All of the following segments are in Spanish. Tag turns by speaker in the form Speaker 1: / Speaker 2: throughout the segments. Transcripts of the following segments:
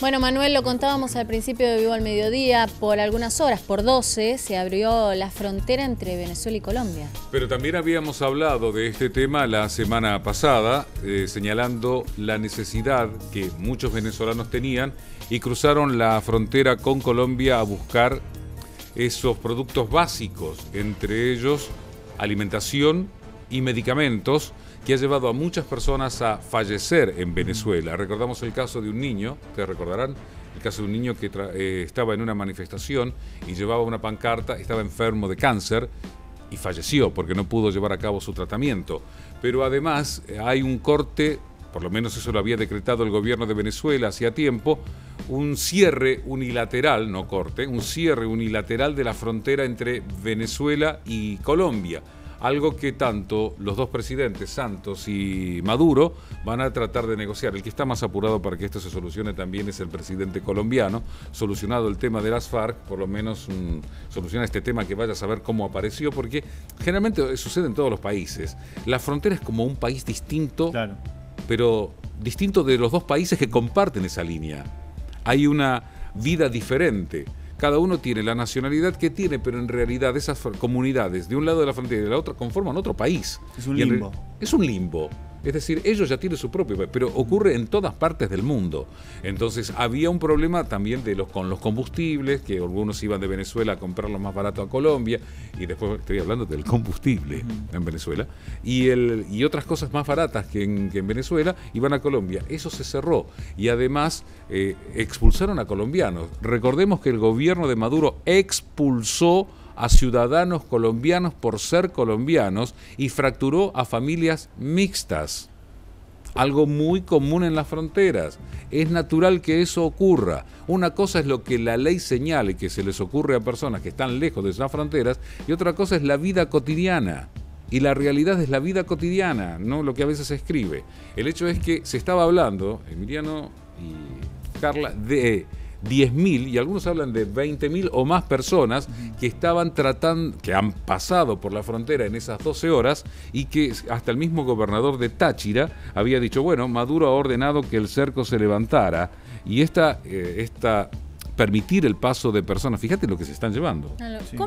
Speaker 1: Bueno, Manuel, lo contábamos al principio de Vivo al Mediodía, por algunas horas, por 12, se abrió la frontera entre Venezuela y Colombia.
Speaker 2: Pero también habíamos hablado de este tema la semana pasada, señalando la necesidad que muchos venezolanos tenían y cruzaron la frontera con Colombia a buscar esos productos básicos, entre ellos alimentación y medicamentos, que ha llevado a muchas personas a fallecer en Venezuela. Recordamos el caso de un niño, ustedes recordarán, el caso de un niño que estaba en una manifestación y llevaba una pancarta, estaba enfermo de cáncer y falleció porque no pudo llevar a cabo su tratamiento. Pero además hay un corte, por lo menos eso lo había decretado el gobierno de Venezuela hacía tiempo, un cierre unilateral, no corte, un cierre unilateral de la frontera entre Venezuela y Colombia. Algo que tanto los dos presidentes, Santos y Maduro, van a tratar de negociar. El que está más apurado para que esto se solucione también es el presidente colombiano. Solucionado el tema de las FARC, por lo menos soluciona este tema, que vaya a saber cómo apareció, porque generalmente sucede en todos los países. La frontera es como un país distinto, claro, pero distinto de los dos países que comparten esa línea. Hay una vida diferente. Cada uno tiene la nacionalidad que tiene, pero en realidad esas comunidades de un lado de la frontera y de la otra conforman otro país.
Speaker 3: Es un limbo.
Speaker 2: Es un limbo. Es decir, ellos ya tienen su propio país, pero ocurre en todas partes del mundo. Entonces había un problema también con los combustibles, que algunos iban de Venezuela a comprarlo más barato a Colombia, y después estoy hablando del combustible en Venezuela, y otras cosas más baratas que en Venezuela iban a Colombia. Eso se cerró, y además expulsaron a colombianos. Recordemos que el gobierno de Maduro expulsó a ciudadanos colombianos por ser colombianos y fracturó a familias mixtas. Algo muy común en las fronteras. Es natural que eso ocurra. Una cosa es lo que la ley señala y que se les ocurre a personas que están lejos de esas fronteras, y otra cosa es la vida cotidiana. Y la realidad es la vida cotidiana, no lo que a veces se escribe. El hecho es que se estaba hablando, Emiliano y Carla, de 10.000, y algunos hablan de 20.000 o más personas que estaban tratando, que han pasado por la frontera en esas 12 horas, y que hasta el mismo gobernador de Táchira había dicho, bueno, Maduro ha ordenado que el cerco se levantara, y esta permitir el paso de personas, fíjate lo que se están llevando.
Speaker 1: Sí.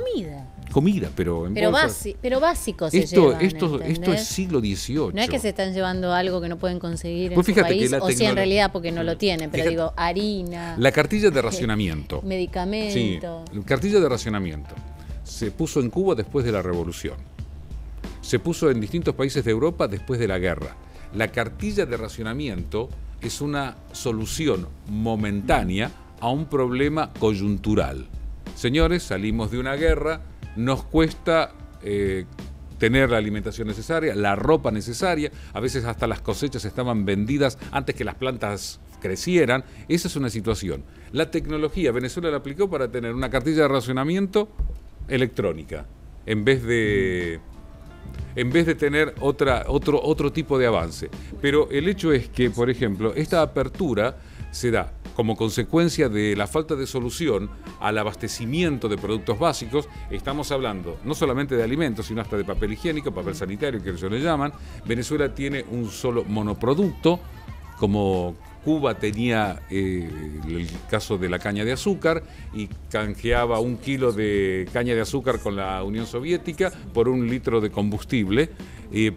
Speaker 2: Comida, pero en bolsas.
Speaker 1: Pero básico se llevan,
Speaker 2: esto es siglo XVIII.
Speaker 1: No es que se están llevando algo que no pueden conseguir en su país, o si en realidad porque no lo tienen, pero digo, harina.
Speaker 2: La cartilla de racionamiento.
Speaker 1: Medicamentos.
Speaker 2: Sí, la cartilla de racionamiento. Se puso en Cuba después de la revolución. Se puso en distintos países de Europa después de la guerra. La cartilla de racionamiento es una solución momentánea a un problema coyuntural. Señores, salimos de una guerra, nos cuesta tener la alimentación necesaria, la ropa necesaria, a veces hasta las cosechas estaban vendidas antes que las plantas crecieran. Esa es una situación. La tecnología, Venezuela la aplicó para tener una cartilla de racionamiento electrónica, en vez de tener otro tipo de avance. Pero el hecho es que, por ejemplo, esta apertura se da como consecuencia de la falta de solución al abastecimiento de productos básicos. Estamos hablando no solamente de alimentos, sino hasta de papel higiénico, papel sanitario, que ellos le llaman. Venezuela tiene un solo monoproducto, como Cuba tenía el caso de la caña de azúcar, y canjeaba 1 kilo de caña de azúcar con la Unión Soviética por 1 litro de combustible,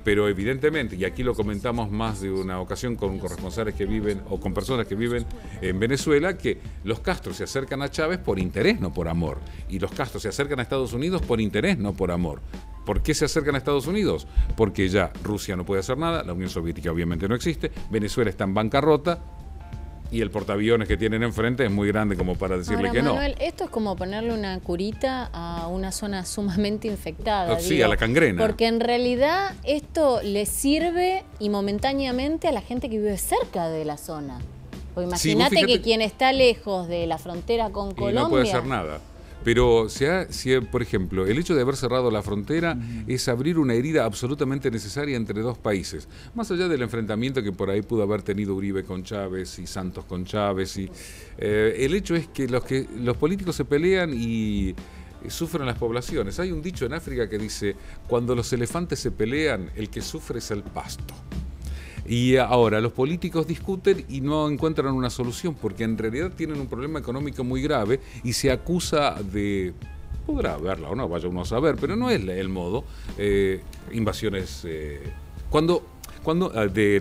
Speaker 2: pero evidentemente, y aquí lo comentamos más de una ocasión con corresponsales que viven, o con personas que viven en Venezuela, que los Castro se acercan a Chávez por interés, no por amor, y los Castro se acercan a Estados Unidos por interés, no por amor. ¿Por qué se acercan a Estados Unidos? Porque ya Rusia no puede hacer nada, la Unión Soviética obviamente no existe, Venezuela está en bancarrota, y el portaaviones que tienen enfrente es muy grande como para decirle
Speaker 1: ahora,
Speaker 2: que
Speaker 1: Manuel,
Speaker 2: no.
Speaker 1: Esto es como ponerle una curita a una zona sumamente infectada.
Speaker 2: Sí, a la gangrena.
Speaker 1: Porque en realidad esto le sirve y momentáneamente a la gente que vive cerca de la zona. Porque imagínate que quien está lejos de la frontera con Colombia...
Speaker 2: no puede hacer nada. Pero, por ejemplo, el hecho de haber cerrado la frontera es abrir una herida absolutamente necesaria entre dos países. Más allá del enfrentamiento que por ahí pudo haber tenido Uribe con Chávez y Santos con Chávez. El hecho es que los políticos se pelean y sufren las poblaciones. Hay un dicho en África que dice, cuando los elefantes se pelean, el que sufre es el pasto. Y ahora los políticos discuten y no encuentran una solución, porque en realidad tienen un problema económico muy grave y se acusa de, podrá verla o no, vaya uno a saber, pero no es el modo, invasiones del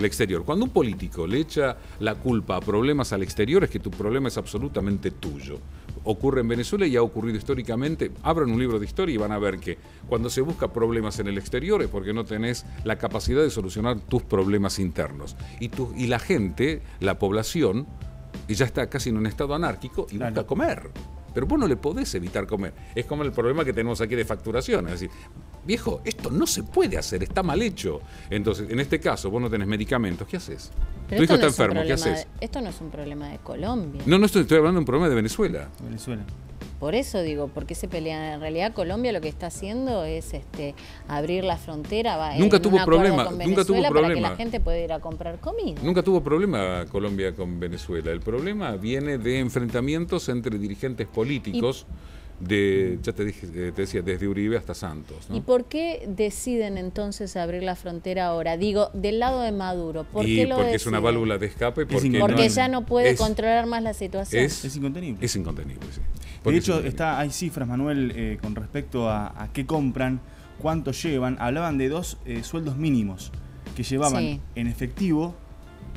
Speaker 2: exterior. Cuando un político le echa la culpa a problemas al exterior, es que tu problema es absolutamente tuyo. Ocurre en Venezuela y ha ocurrido históricamente. Abran un libro de historia y van a ver que cuando se busca problemas en el exterior es porque no tenés la capacidad de solucionar tus problemas internos. Y la gente, la población, ya está casi en un estado anárquico y busca comer. Pero vos no le podés evitar comer. Es como el problema que tenemos aquí de facturación. Es decir, viejo, esto no se puede hacer, está mal hecho. Entonces, en este caso, vos no tenés medicamentos, ¿qué haces?
Speaker 1: Pero
Speaker 2: tu hijo
Speaker 1: está
Speaker 2: enfermo, ¿qué haces?
Speaker 1: Esto no es un problema de Colombia.
Speaker 2: No estoy hablando de un problema de Venezuela.
Speaker 1: Por eso digo, ¿por qué se pelean? En realidad Colombia lo que está haciendo es abrir la frontera,
Speaker 2: nunca tuvo problema
Speaker 1: para que la gente pueda ir a comprar comida.
Speaker 2: Nunca tuvo problema Colombia con Venezuela. El problema viene de enfrentamientos entre dirigentes políticos ya te decía, desde Uribe hasta Santos, ¿no?
Speaker 1: ¿Y por qué deciden entonces abrir la frontera ahora? Digo, del lado de Maduro. Porque
Speaker 2: es una válvula de escape.
Speaker 1: Porque ya no puede controlar más la situación.
Speaker 3: Es incontenible.
Speaker 2: Es incontenible, sí.
Speaker 3: De hecho, hay cifras, Manuel, con respecto a qué compran, cuánto llevan. Hablaban de 2 sueldos mínimos que llevaban en efectivo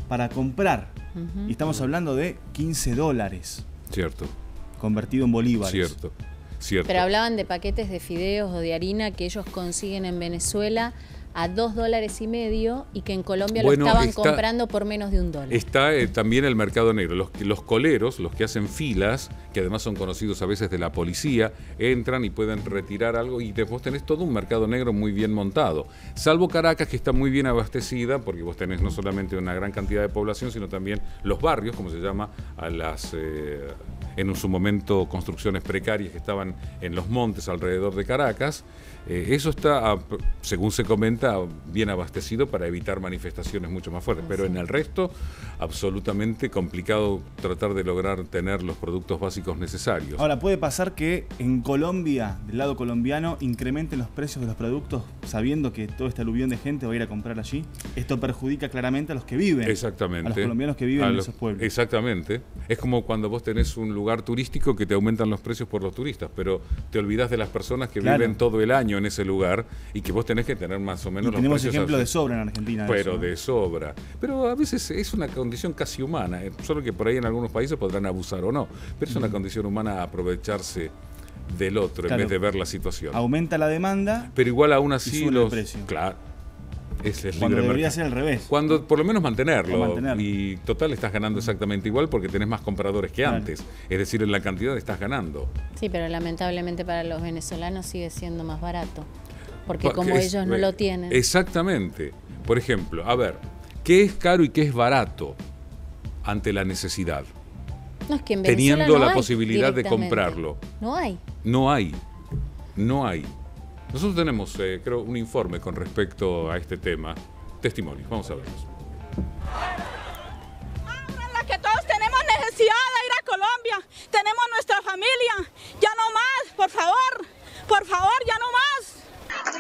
Speaker 3: para comprar. Y estamos hablando de $15.
Speaker 2: Cierto.
Speaker 3: Convertido en bolívares.
Speaker 2: Cierto.
Speaker 1: Pero hablaban de paquetes de fideos o de harina que ellos consiguen en Venezuela a $2.50 y que en Colombia lo estaban comprando por menos de $1.
Speaker 2: Está también el mercado negro. Los coleros, los que hacen filas, que además son conocidos a veces de la policía, entran y pueden retirar algo y vos tenés todo un mercado negro muy bien montado. Salvo Caracas, que está muy bien abastecida, porque vos tenés no solamente una gran cantidad de población, sino también los barrios, como se llama, a las... en su momento construcciones precarias que estaban en los montes alrededor de Caracas. Eso está, según se comenta, bien abastecido para evitar manifestaciones mucho más fuertes, pero en el resto absolutamente complicado tratar de lograr tener los productos básicos necesarios.
Speaker 3: Ahora, ¿puede pasar que en Colombia, del lado colombiano, incrementen los precios de los productos sabiendo que todo este aluvión de gente va a ir a comprar allí? Esto perjudica claramente a los que viven.
Speaker 2: Exactamente.
Speaker 3: A los colombianos que viven en esos pueblos.
Speaker 2: Exactamente. Es como cuando vos tenés un lugar turístico que te aumentan los precios por los turistas, pero te olvidás de las personas que viven todo el año en ese lugar y que vos tenés que tener más o menos los precios.
Speaker 3: Tenemos ejemplos de sobra en Argentina.
Speaker 2: Pero de sobra. Pero a veces es una condición casi humana, solo que por ahí en algunos países podrán abusar o no, pero es una condición humana aprovecharse del otro en vez de ver la situación.
Speaker 3: Aumenta la demanda,
Speaker 2: pero igual aún así
Speaker 3: y sube el precio.
Speaker 2: Claro. Ese es
Speaker 3: cuando debería ser al revés.
Speaker 2: Cuando por lo menos mantenerlo. Y total estás ganando exactamente igual porque tenés más compradores que antes. Es decir, en la cantidad estás ganando.
Speaker 1: Sí, pero lamentablemente para los venezolanos sigue siendo más barato. Porque como ellos no lo tienen.
Speaker 2: Exactamente. Por ejemplo, a ver, ¿qué es caro y qué es barato ante la necesidad?
Speaker 1: No, es que en Venezuela
Speaker 2: teniendo
Speaker 1: no
Speaker 2: la
Speaker 1: hay
Speaker 2: posibilidad de comprarlo.
Speaker 1: No hay.
Speaker 2: No hay. No hay. Nosotros tenemos, creo, un informe con respecto a este tema. Testimonios, vamos a verlos.
Speaker 4: Ahora que todos tenemos necesidad de ir a Colombia, tenemos nuestra familia, ya no más, por favor, ya no más.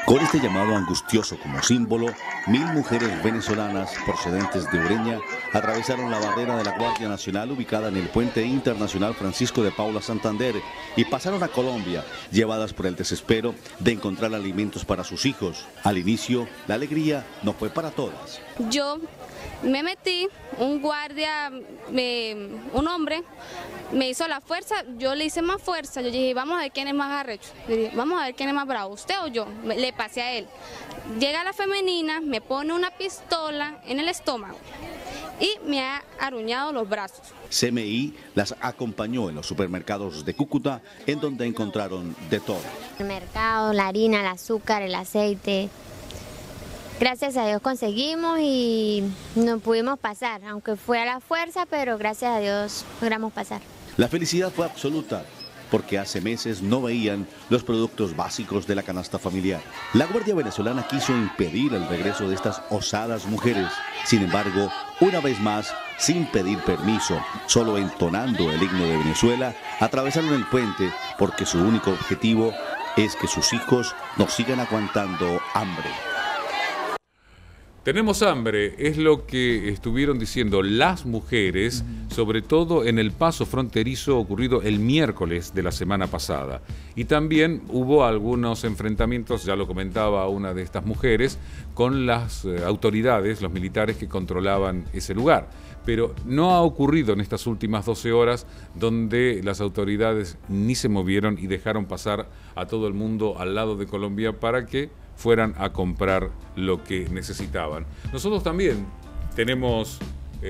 Speaker 5: Con este llamado angustioso como símbolo, 1000 mujeres venezolanas procedentes de Ureña atravesaron la barrera de la Guardia Nacional ubicada en el Puente Internacional Francisco de Paula Santander y pasaron a Colombia, llevadas por el desespero de encontrar alimentos para sus hijos. Al inicio, la alegría no fue para todas.
Speaker 6: Yo me metí, un guardia, un hombre, me hizo la fuerza, yo le hice más fuerza, yo dije, vamos a ver quién es más arrecho, vamos a ver quién es más bravo, usted o yo, le pasé a él. Llega la femenina, me pone una pistola en el estómago y me ha aruñado los brazos.
Speaker 5: CMI las acompañó en los supermercados de Cúcuta, en donde encontraron de todo.
Speaker 7: El mercado, la harina, el azúcar, el aceite. Gracias a Dios conseguimos y no pudimos pasar, aunque fue a la fuerza, pero gracias a Dios logramos pasar.
Speaker 5: La felicidad fue absoluta, porque hace meses no veían los productos básicos de la canasta familiar. La Guardia Venezolana quiso impedir el regreso de estas osadas mujeres. Sin embargo, una vez más, sin pedir permiso, solo entonando el himno de Venezuela, atravesaron el puente porque su único objetivo es que sus hijos no sigan aguantando hambre.
Speaker 2: Tenemos hambre, es lo que estuvieron diciendo las mujeres, sobre todo en el paso fronterizo ocurrido el miércoles de la semana pasada. Y también hubo algunos enfrentamientos, ya lo comentaba una de estas mujeres, con las autoridades, los militares que controlaban ese lugar. Pero no ha ocurrido en estas últimas 12 horas donde las autoridades ni se movieron y dejaron pasar a todo el mundo al lado de Colombia para que fueran a comprar lo que necesitaban. Nosotros también tenemos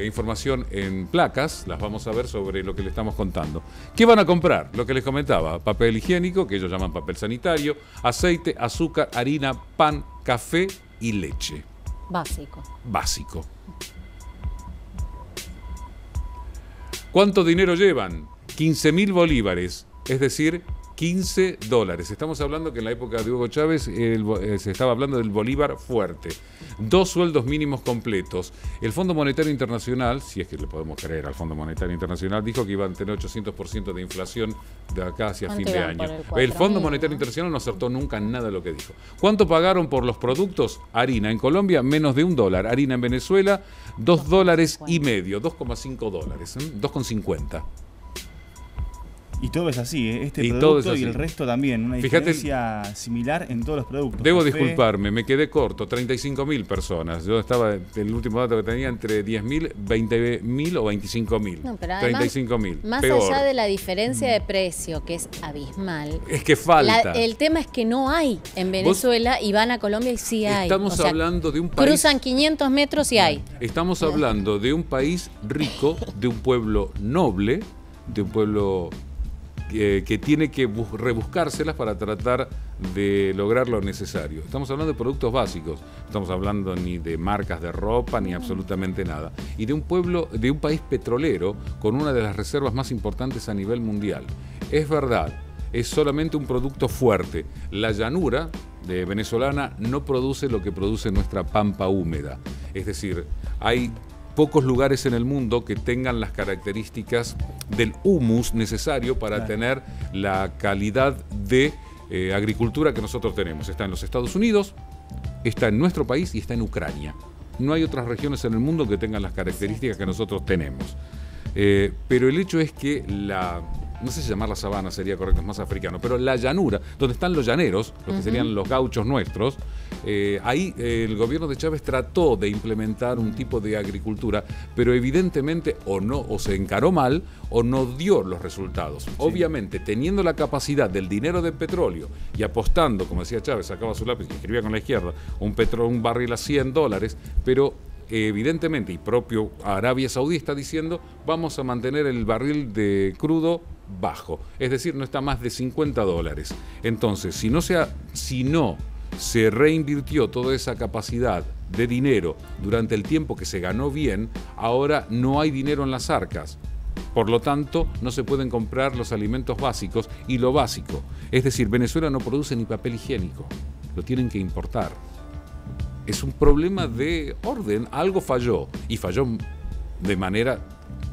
Speaker 2: información en placas, las vamos a ver sobre lo que le estamos contando. ¿Qué van a comprar? Lo que les comentaba, papel higiénico, que ellos llaman papel sanitario, aceite, azúcar, harina, pan, café y leche. Básico. ¿Cuánto dinero llevan? 15.000 bolívares, es decir, $15. Estamos hablando que en la época de Hugo Chávez se estaba hablando del bolívar fuerte. 2 sueldos mínimos completos. El Fondo Monetario Internacional, si es que le podemos creer al Fondo Monetario Internacional, dijo que iban a tener 800% de inflación de acá hacia fin de año. El Fondo Monetario Internacional no acertó nunca en nada de lo que dijo. ¿Cuánto pagaron por los productos? Harina en Colombia, menos de $1. Harina en Venezuela, $2.50, $2,5, 2,50.
Speaker 3: Y todo es así, este producto y el resto también, una diferencia similar en todos los productos.
Speaker 2: Debo disculparme, me quedé corto, 35.000 personas. Yo estaba, el último dato que tenía, entre 10.000, 20.000 o 25.000.
Speaker 1: No, pero además, 35.000. Más allá de la diferencia de precio, que es abismal.
Speaker 2: Es que falta.
Speaker 1: El tema es que no hay en Venezuela y van a Colombia y sí hay.
Speaker 2: Estamos hablando de un país...
Speaker 1: Cruzan 500 metros y hay.
Speaker 2: Estamos hablando de un país rico, de un pueblo noble, de un pueblo... que tiene que rebuscárselas para tratar de lograr lo necesario. Estamos hablando de productos básicos, no estamos hablando ni de marcas de ropa, ni absolutamente nada. Y de un pueblo, de un país petrolero con una de las reservas más importantes a nivel mundial. Es verdad, es solamente un producto fuerte. La llanura venezolana no produce lo que produce nuestra pampa húmeda. Es decir, hay pocos lugares en el mundo que tengan las características del humus necesario para tener la calidad de agricultura que nosotros tenemos. Está en los Estados Unidos, está en nuestro país y está en Ucrania. No hay otras regiones en el mundo que tengan las características que nosotros tenemos. Pero el hecho es que no sé si llamar la sabana sería correcto, es más africano, pero la llanura, donde están los llaneros, los que serían los gauchos nuestros, ahí el gobierno de Chávez trató de implementar un tipo de agricultura, pero evidentemente o se encaró mal o no dio los resultados. Sí. Obviamente, teniendo la capacidad del dinero del petróleo y apostando, como decía Chávez, sacaba su lápiz y escribía con la izquierda, un barril a $100, pero evidentemente, y propio Arabia Saudí está diciendo, vamos a mantener el barril de crudo bajo, es decir, no está más de $50. Entonces, si no se reinvirtió toda esa capacidad de dinero durante el tiempo que se ganó bien, ahora no hay dinero en las arcas. Por lo tanto, no se pueden comprar los alimentos básicos y lo básico. Es decir, Venezuela no produce ni papel higiénico, lo tienen que importar. Es un problema de orden, algo falló y falló de manera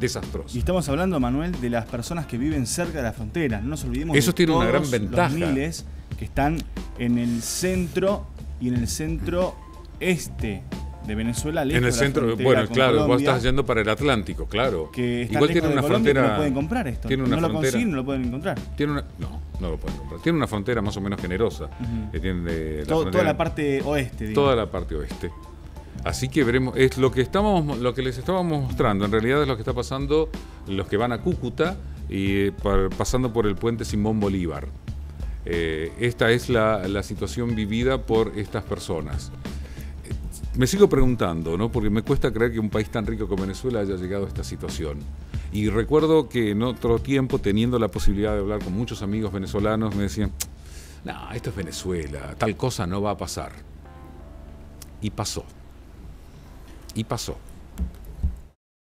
Speaker 2: desastrosa.
Speaker 3: Y estamos hablando, Manuel, de las personas que viven cerca de la frontera. No nos olvidemos
Speaker 2: eso
Speaker 3: de
Speaker 2: tiene
Speaker 3: todos
Speaker 2: una gran ventaja.
Speaker 3: Los miles que están en el centro y en el centro este de Venezuela, lejos
Speaker 2: en el centro,
Speaker 3: de la frontera con
Speaker 2: claro,
Speaker 3: Colombia,
Speaker 2: vos estás yendo para el Atlántico, claro.
Speaker 3: Que están
Speaker 2: igual
Speaker 3: lejos
Speaker 2: tiene una
Speaker 3: de Colombia,
Speaker 2: frontera.
Speaker 3: no pueden comprar esto.
Speaker 2: Tiene una
Speaker 3: no
Speaker 2: frontera,
Speaker 3: lo consiguen, no lo pueden encontrar.
Speaker 2: No lo pueden comprar. Tiene una frontera más o menos generosa. Que tiene
Speaker 3: toda la parte oeste, digamos.
Speaker 2: Toda la parte oeste. Así que veremos, es lo que les estábamos mostrando, en realidad es lo que está pasando los que van a Cúcuta y pasando por el puente Simón Bolívar. Esta es la situación vivida por estas personas. Me sigo preguntando, ¿no? Porque me cuesta creer que un país tan rico como Venezuela haya llegado a esta situación. Y recuerdo que en otro tiempo, teniendo la posibilidad de hablar con muchos amigos venezolanos, me decían, no, esto es Venezuela, tal cosa no va a pasar. Y pasó.